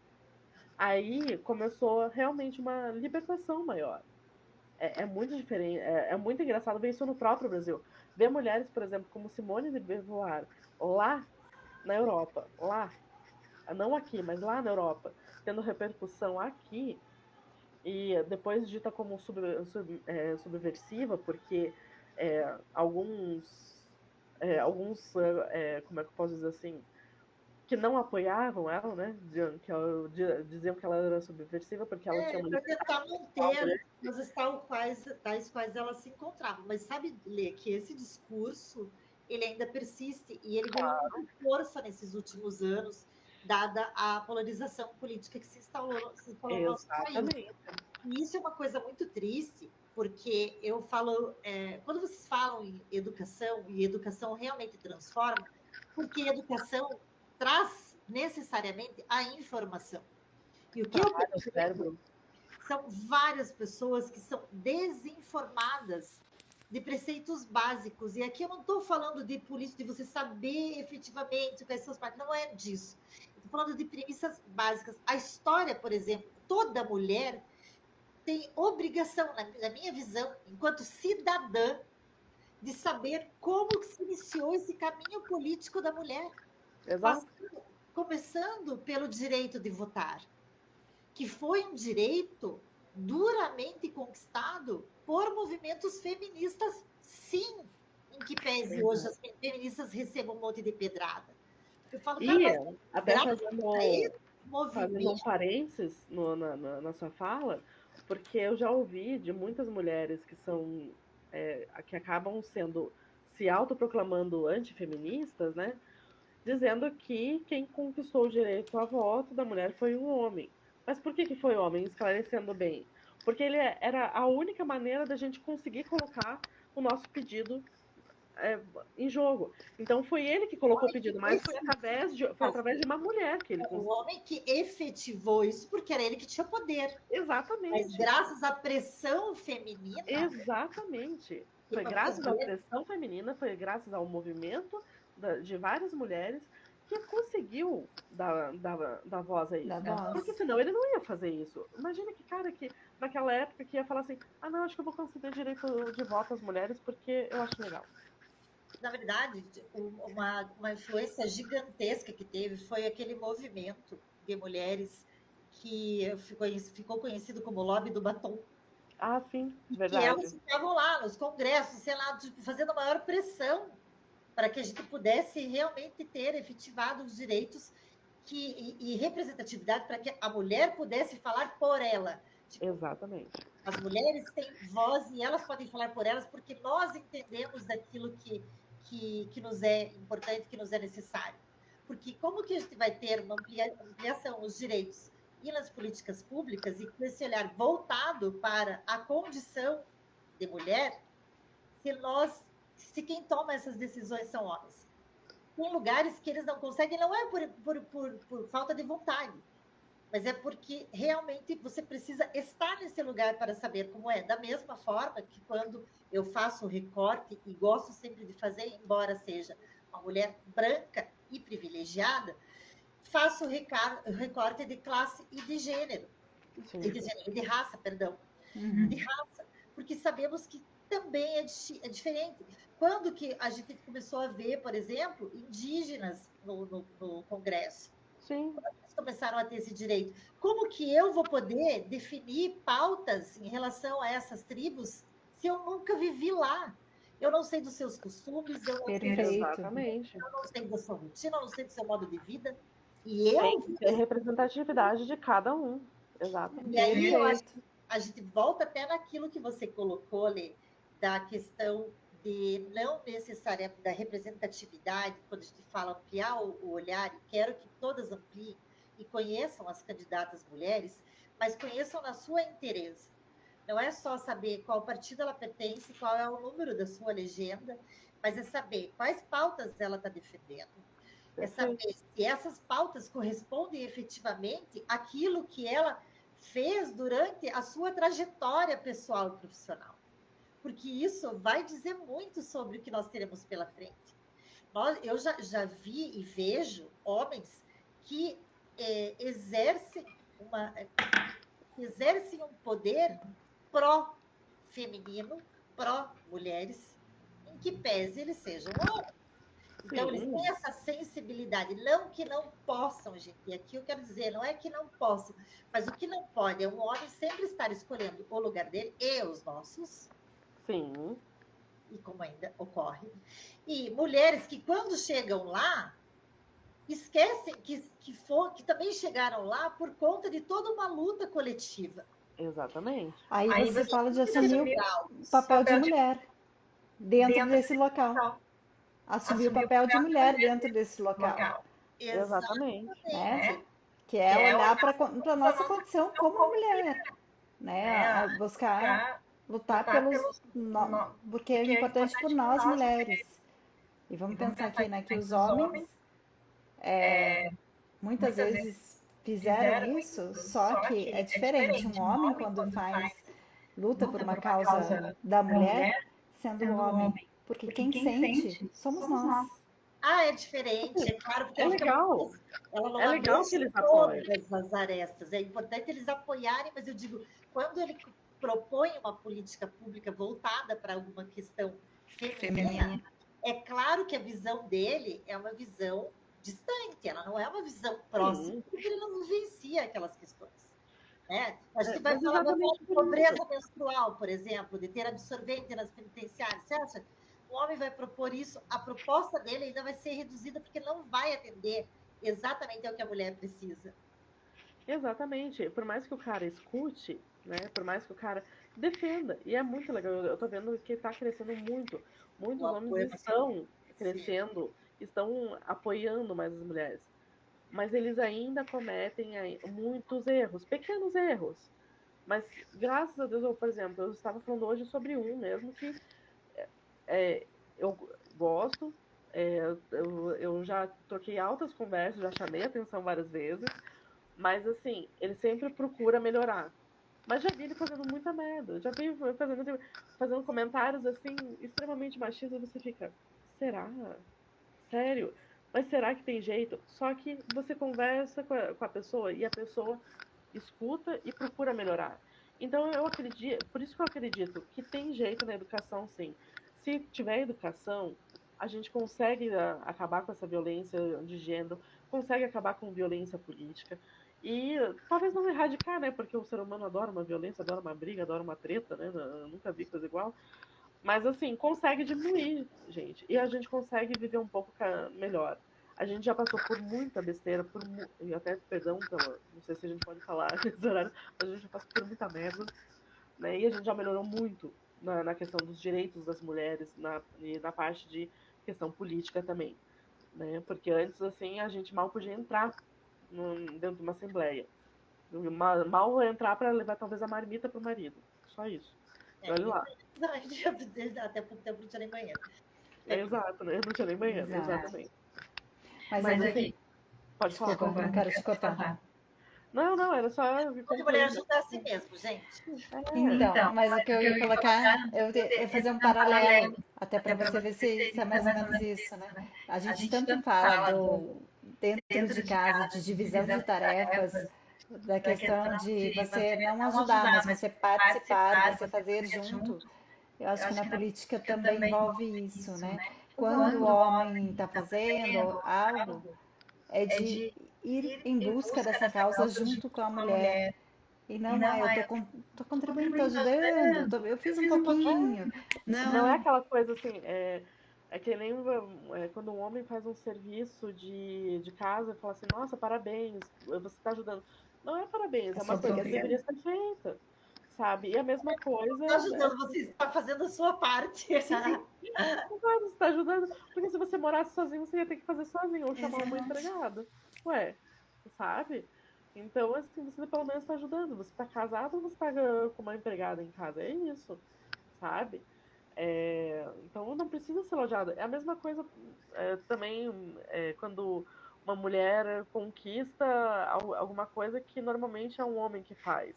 aí começou realmente uma libertação maior. É muito diferente, é muito engraçado ver isso no próprio Brasil. Ver mulheres, por exemplo, como Simone de Beauvoir, lá na Europa, lá, não aqui, mas lá na Europa, tendo repercussão aqui, e depois dita como subversiva, porque como é que eu posso dizer assim, que não apoiavam ela, né? Diziam que ela era subversiva porque ela tinha uma para tentar liberdade. manter as tais quais ela se encontrava. Mas sabe, Lê, que esse discurso ele ainda persiste e ele ganhou muita força nesses últimos anos, dada a polarização política que se instalou no nosso país. Exatamente. E isso é uma coisa muito triste, porque eu falo, quando vocês falam em educação, e educação realmente transforma, porque educação traz necessariamente a informação. E o que eu percebo são várias pessoas que são desinformadas de preceitos básicos. E aqui eu não estou falando de política, de você saber efetivamente quais são as partes, não é disso. Estou falando de premissas básicas. A história, por exemplo, toda mulher tem obrigação, na minha visão, enquanto cidadã, de saber como se iniciou esse caminho político da mulher. Começando pelo direito de votar, que foi um direito duramente conquistado por movimentos feministas, sim, em que pese hoje as feministas recebam um monte de pedrada. Eu falo, cara, até fazendo um parênteses na sua fala, porque eu já ouvi de muitas mulheres que são que acabam se autoproclamando antifeministas, né? Dizendo que quem conquistou o direito a voto da mulher foi um homem. Mas por que foi homem? Esclarecendo bem. Porque ele era a única maneira da gente conseguir colocar o nosso pedido em jogo. Então foi ele que colocou o pedido, mas foi através de uma mulher que ele O conseguiu. homem que efetivou isso porque era ele que tinha poder. Mas Exatamente. graças à pressão feminina, Exatamente. Foi graças à pressão feminina, foi graças ao movimento de várias mulheres que conseguiu dar voz a isso. Da voz. Porque senão ele não ia fazer isso. Imagina que cara que naquela época que ia falar assim, não, acho que eu vou conceder direito de voto às mulheres porque eu acho legal. na verdade, uma influência gigantesca que teve foi aquele movimento de mulheres que ficou conhecido como lobby do batom. Ah, sim, Que verdade. elas ficavam lá nos congressos, sei lá, fazendo a maior pressão para que a gente pudesse realmente ter efetivado os direitos e representatividade para que a mulher pudesse falar por ela. Tipo, Exatamente. as mulheres têm voz e elas podem falar por elas porque nós entendemos daquilo que nos é importante, que nos é necessário. Porque como que a gente vai ter uma ampliação nos direitos e nas políticas públicas e com esse olhar voltado para a condição de mulher, se quem toma essas decisões são homens? Tem lugares que eles não conseguem, não é por falta de vontade, mas é porque realmente você precisa estar nesse lugar para saber como é. Da mesma forma que quando eu faço o recorte, e gosto sempre de fazer, embora seja uma mulher branca e privilegiada, faço o recorte de classe e de gênero, de raça, perdão, de raça, porque sabemos que também é diferente. Quando que a gente começou a ver, por exemplo, indígenas no Congresso? Sim. Eles começaram a ter esse direito. Como que eu vou poder definir pautas em relação a essas tribos se eu nunca vivi lá? Eu não sei dos seus costumes, eu não sei da sua rotina, eu não sei do seu modo de vida. E eu... Tem que ter representatividade de cada um. Exatamente. E aí eu acho que a gente volta até naquilo que você colocou, Lê, da questão de não necessariamente da representatividade, quando a gente fala ampliar o olhar, e quero que todas ampliem e conheçam as candidatas mulheres, mas conheçam na sua interesse. Não é só saber qual partido ela pertence, qual é o número da sua legenda, mas é saber quais pautas ela está defendendo. É saber se essas pautas correspondem efetivamente àquilo que ela fez durante a sua trajetória pessoal e profissional. Porque isso vai dizer muito sobre o que nós teremos pela frente. Eu já vi e vejo homens que exercem um poder pró-feminino, pró-mulheres, em que pese eles sejam homens. Então, eles têm essa sensibilidade. Não que não possam, gente. E aqui eu quero dizer, não é que não possam, mas o que não pode é um homem sempre estar escolhendo o lugar dele e os nossos. Sim. E como ainda ocorre. E mulheres que, quando chegam lá, esquecem que também chegaram lá por conta de toda uma luta coletiva. Exatamente. Aí você fala de assumir o papel de mulher dentro desse local. Assumir o papel de mulher dentro desse local. Exatamente. Né? Que é olhar para a nossa condição como mulher. Né? Buscar lutar porque é importante por nós mulheres. E vamos pensar aqui, né, que os homens muitas vezes fizeram isso, só que é diferente. Um homem, quando luta por uma causa da mulher, sendo um homem. Porque quem sente somos nós. É diferente, é claro, porque legal. Ela não legal que eles apoiam todas as arestas. É importante eles apoiarem, mas eu digo, quando ele propõe uma política pública voltada para alguma questão feminina, é claro que a visão dele é uma visão distante, ela não é uma visão próxima, porque ele não vivencia aquelas questões. Né? A gente vai falar da pobreza menstrual, por exemplo, de ter absorvente nas penitenciárias. Você acha? O homem vai propor isso, a proposta dele ainda vai ser reduzida porque não vai atender exatamente ao que a mulher precisa. Exatamente. Por mais que o cara escute, né? Por mais que o cara defenda. E é muito legal. Eu tô vendo que está crescendo muito. Muitos homens estão crescendo, estão apoiando mais as mulheres. Mas eles ainda cometem muitos erros, pequenos erros. Mas, graças a Deus, por exemplo, eu estava falando hoje sobre um mesmo que gosto, eu já troquei altas conversas, já chamei atenção várias vezes, mas assim, ele sempre procura melhorar. Mas já vi ele fazendo muita merda, já vi fazendo comentários assim, extremamente machistas, e você fica, será? Sério? Mas será que tem jeito? Só que você conversa com a pessoa e a pessoa escuta e procura melhorar. Então eu acredito, por isso que eu acredito que tem jeito na educação, sim. Se tiver educação, a gente consegue acabar com essa violência de gênero, consegue acabar com violência política e talvez não erradicar, né? Porque o ser humano adora uma violência, adora uma briga, adora uma treta, né? Eu nunca vi coisa igual. Mas assim, consegue diminuir, gente. E a gente consegue viver um pouco melhor. A gente já passou por muita besteira, e até, perdão, não sei se a gente pode falar nesse horário, mas a gente já passou por muita merda, né? E a gente já melhorou muito na questão dos direitos das mulheres, e na parte de questão política também, né? Porque antes, assim, a gente mal podia entrar dentro de uma assembleia. Mal entrar para levar talvez a marmita pro marido. Só isso. E olha lá. Até pouco tempo não tinha nem banheiro. Exato, né? Não tinha nem banheiro, Exato. exatamente. Mas assim, pode falar. desculpa, não quero te cortar. Não, era só Toda mulher ajuda a si mesmo, gente. Então, mas o que eu ia colocar, eu ia fazer um paralelo, até para você ver se é mais ou menos isso, né? A gente tanto fala dentro de casa, de divisão de tarefas, da questão de você não ajudar, mas você participar, você fazer junto. Eu acho que na política também envolve isso, né? Quando o homem está fazendo algo, é de ir em busca dessa causa junto com a mulher. E não, eu tô contribuindo, tô ajudando, eu fiz um pouquinho. Não é Não, aquela coisa assim, é que nem quando um homem faz um serviço de casa e fala assim, nossa, parabéns, você está ajudando. Não é parabéns, é uma coisa que deveria ser feita, sabe? E a mesma coisa. Está ajudando, você está fazendo a sua parte. Claro, você está ajudando, porque se você morasse sozinho, você ia ter que fazer sozinho ou chamar uma empregada. Ué, sabe? Então, assim, você pelo menos está ajudando. Você está casado ou você está com uma empregada em casa? É isso, sabe? Então não precisa ser elogiada. É a mesma coisa também quando uma mulher conquista alguma coisa que normalmente é um homem que faz,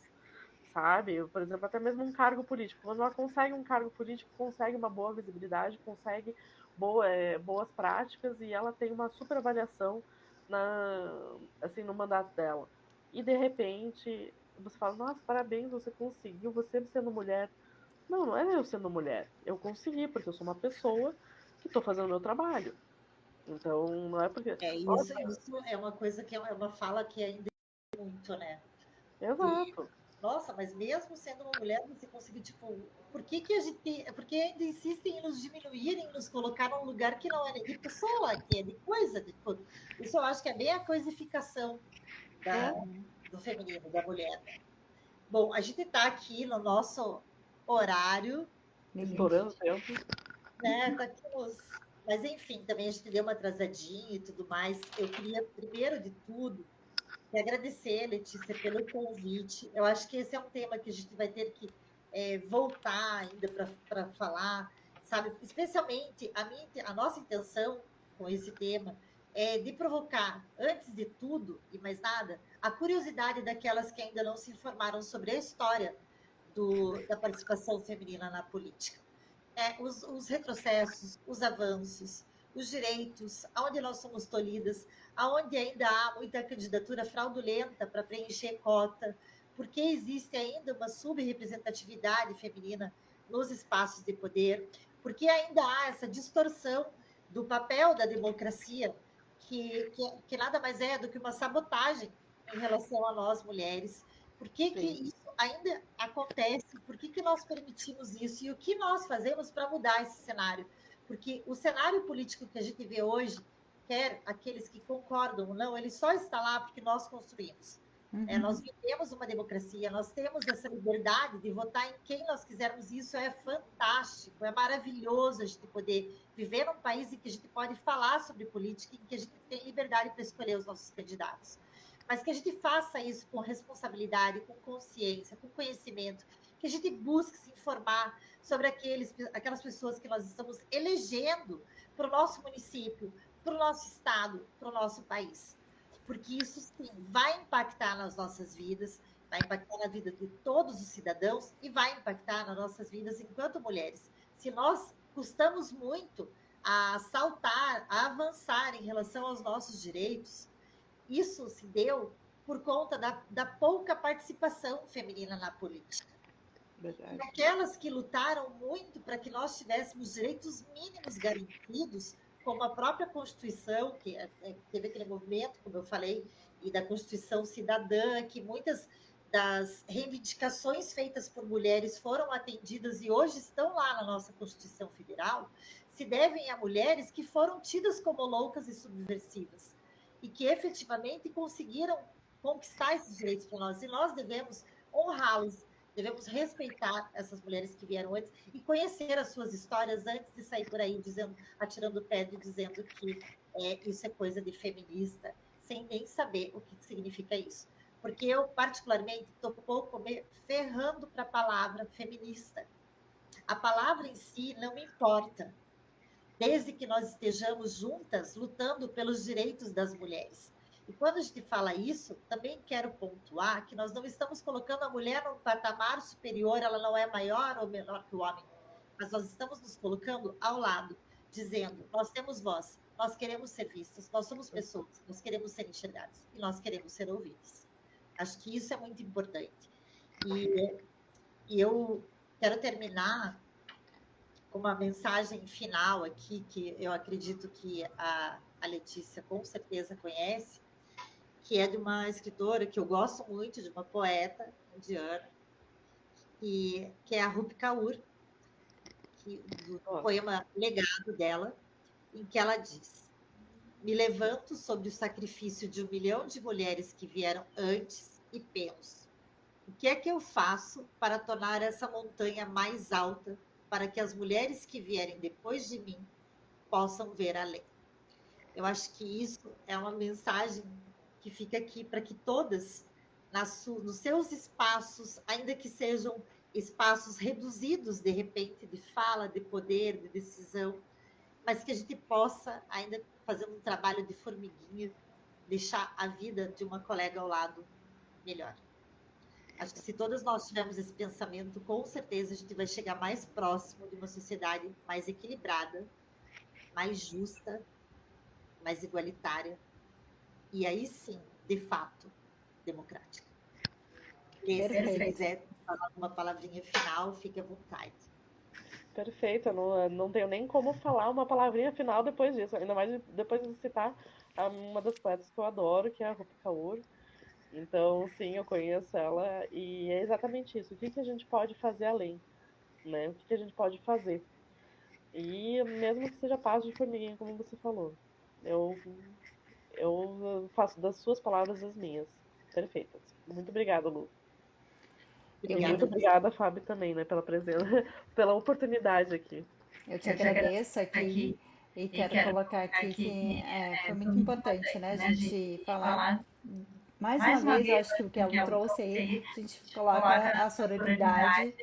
sabe? Por exemplo, até mesmo um cargo político. Quando ela consegue um cargo político, consegue uma boa visibilidade, consegue boas práticas e ela tem uma super avaliação assim, no mandato dela. E de repente você fala, nossa, parabéns, você conseguiu, você sendo mulher. Não é eu sendo mulher. Eu consegui, porque eu sou uma pessoa que estou fazendo o meu trabalho. Então, não é porque. Isso é uma coisa que é uma fala que ainda é muito, né? Exato. Nossa, mas mesmo sendo uma mulher, você conseguiu, tipo, por que ainda insistem em nos diminuírem, nos colocar num lugar que não é nem de pessoa, que é de coisa, tipo, isso eu acho que é bem a coisificação do feminino, da mulher, né? Bom, a gente está aqui no nosso horário, Estourando o tempo. né? Tá aqui Mas enfim, também a gente deu uma atrasadinha e tudo mais. Eu queria, primeiro de tudo, te agradecer, Letícia, pelo convite. Eu acho que esse é um tema que a gente vai ter que voltar ainda para falar, sabe? Especialmente a nossa intenção com esse tema é de provocar, antes de tudo e mais nada, a curiosidade daquelas que ainda não se informaram sobre a história da participação feminina na política. Os retrocessos, os avanços, os direitos, aonde nós somos tolhidas, aonde ainda há muita candidatura fraudulenta para preencher cota, porque existe ainda uma subrepresentatividade feminina nos espaços de poder, porque ainda há essa distorção do papel da democracia, que nada mais é do que uma sabotagem em relação a nós mulheres. Por que isso ainda acontece? Por que nós permitimos isso? E o que nós fazemos para mudar esse cenário? Porque o cenário político que a gente vê hoje, quer aqueles que concordam ou não, ele só está lá porque nós construímos. Nós vivemos uma democracia, nós temos essa liberdade de votar em quem nós quisermos, e isso é fantástico, é maravilhoso a gente poder viver num país em que a gente pode falar sobre política, em que a gente tem liberdade para escolher os nossos candidatos. Mas que a gente faça isso com responsabilidade, com consciência, com conhecimento, que a gente busque se informar, sobre aquelas pessoas que nós estamos elegendo para o nosso município, para o nosso estado, para o nosso país. Porque isso, sim, vai impactar nas nossas vidas, vai impactar na vida de todos os cidadãos e vai impactar nas nossas vidas enquanto mulheres. Se nós custamos muito a saltar, a avançar em relação aos nossos direitos, isso se deu por conta da pouca participação feminina na política. Verdade. E aquelas que lutaram muito para que nós tivéssemos direitos mínimos garantidos, como a própria Constituição, que teve aquele movimento, como eu falei, e da Constituição Cidadã, que muitas das reivindicações feitas por mulheres foram atendidas e hoje estão lá na nossa Constituição Federal, se devem a mulheres que foram tidas como loucas e subversivas e que efetivamente conseguiram conquistar esses direitos para nós. E nós devemos honrá-los, devemos respeitar essas mulheres que vieram antes e conhecer as suas histórias antes de sair por aí atirando pedra e dizendo que isso é coisa de feminista, sem nem saber o que significa isso. Porque eu, particularmente, estou um pouco me ferrando para a palavra feminista. A palavra em si não me importa, desde que nós estejamos juntas lutando pelos direitos das mulheres. E quando a gente fala isso, também quero pontuar que nós não estamos colocando a mulher num patamar superior, ela não é maior ou menor que o homem, mas nós estamos nos colocando ao lado, dizendo, nós temos voz, nós queremos ser vistas, nós somos pessoas, nós queremos ser enxergadas e nós queremos ser ouvidas. Acho que isso é muito importante. E eu quero terminar com uma mensagem final aqui, que eu acredito que a Letícia com certeza conhece, que é de uma escritora que eu gosto muito, de uma poeta indiana, que é a Rupi Kaur, do poema Legado dela, em que ela diz: me levanto sobre o sacrifício de 1 milhão de mulheres que vieram antes e penso, o que é que eu faço para tornar essa montanha mais alta, para que as mulheres que vierem depois de mim possam ver além. Eu acho que isso é uma mensagem que fica aqui para que todas, nos seus espaços, ainda que sejam espaços reduzidos, de repente, de fala, de poder, de decisão, mas que a gente possa ainda fazer um trabalho de formiguinha, deixar a vida de uma colega ao lado melhor. Acho que se todas nós tivermos esse pensamento, com certeza a gente vai chegar mais próximo de uma sociedade mais equilibrada, mais justa, mais igualitária, e aí sim, de fato, democrática. E se você quiser falar uma palavrinha final, fique à vontade. Perfeito, eu não tenho nem como falar uma palavrinha final depois disso, ainda mais depois de citar uma das poetas que eu adoro, que é a Rupi Kaur. Então, sim, eu conheço ela e é exatamente isso. O que a gente pode fazer além, né? O que a gente pode fazer? E mesmo que seja passo de formiguinha, como você falou, eu faço das suas palavras as minhas. Perfeitas. Muito obrigada, Lu. E muito obrigada, Fábio, também, né, pela presença, pela oportunidade aqui. Eu te agradeço aqui e quero colocar aqui que foi muito importante, né, a gente falar mais uma vez, eu acho que o que ela trouxe aí, a gente coloca a sororidade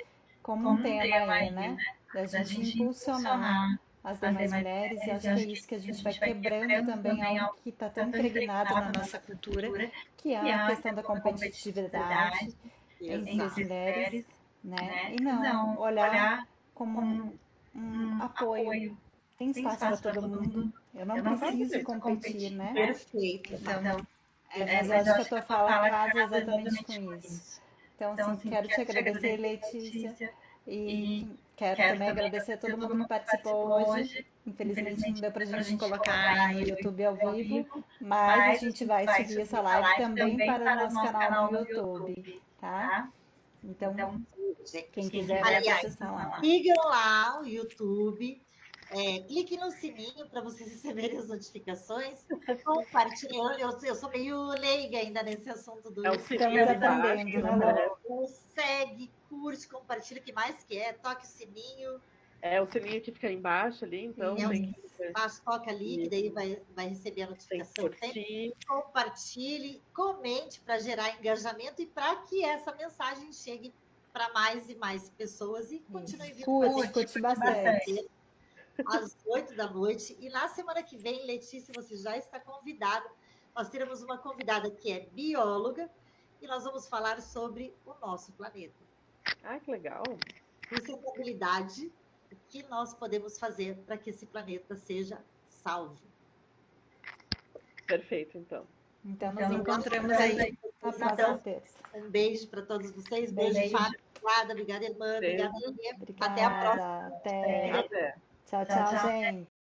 como um tema aí, né, da gente impulsionar as demais mulheres, e acho que é isso que a gente vai quebrando também algo que está tão impregnado na nossa cultura, que é a questão da competitividade entre as mulheres, né? E não olhar como um apoio. Tem espaço para todo mundo. Eu não preciso competir, né? Perfeito. Então, mas eu acho que a tua fala casa exatamente com isso. Então, assim, quero te agradecer, Letícia, e quero também agradecer a todo mundo que participou hoje. Infelizmente não deu pra gente colocar aí no YouTube ao vivo, mas a gente vai subir essa live também para o nosso canal no YouTube, tá? Então, quem quiser vai acessar lá. Sigam lá o YouTube, clique no sininho para vocês receberem as notificações, compartilhem. Eu sou meio leiga ainda nesse assunto do YouTube. Estamos aprendendo, né, Lu? Segue, curte, compartilha, o que mais quer, toque o sininho. O sininho que fica embaixo ali, então. Toca ali, que daí vai receber a notificação. Compartilhe, comente para gerar engajamento e para que essa mensagem chegue para mais e mais pessoas. E continue vindo Escute bastante. às 8 da noite. E na semana que vem, Letícia, você já está convidada. Nós teremos uma convidada que é bióloga e nós vamos falar sobre o nosso planeta. Ah, que legal. Sustentabilidade, o que nós podemos fazer para que esse planeta seja salvo. Perfeito, então. Então, nos encontramos aí na próxima terça. Um beijo para todos vocês. Beijo, Fábio. Obrigada, irmã. Obrigada, Lê. Até a próxima. Até. Tchau, tchau, gente.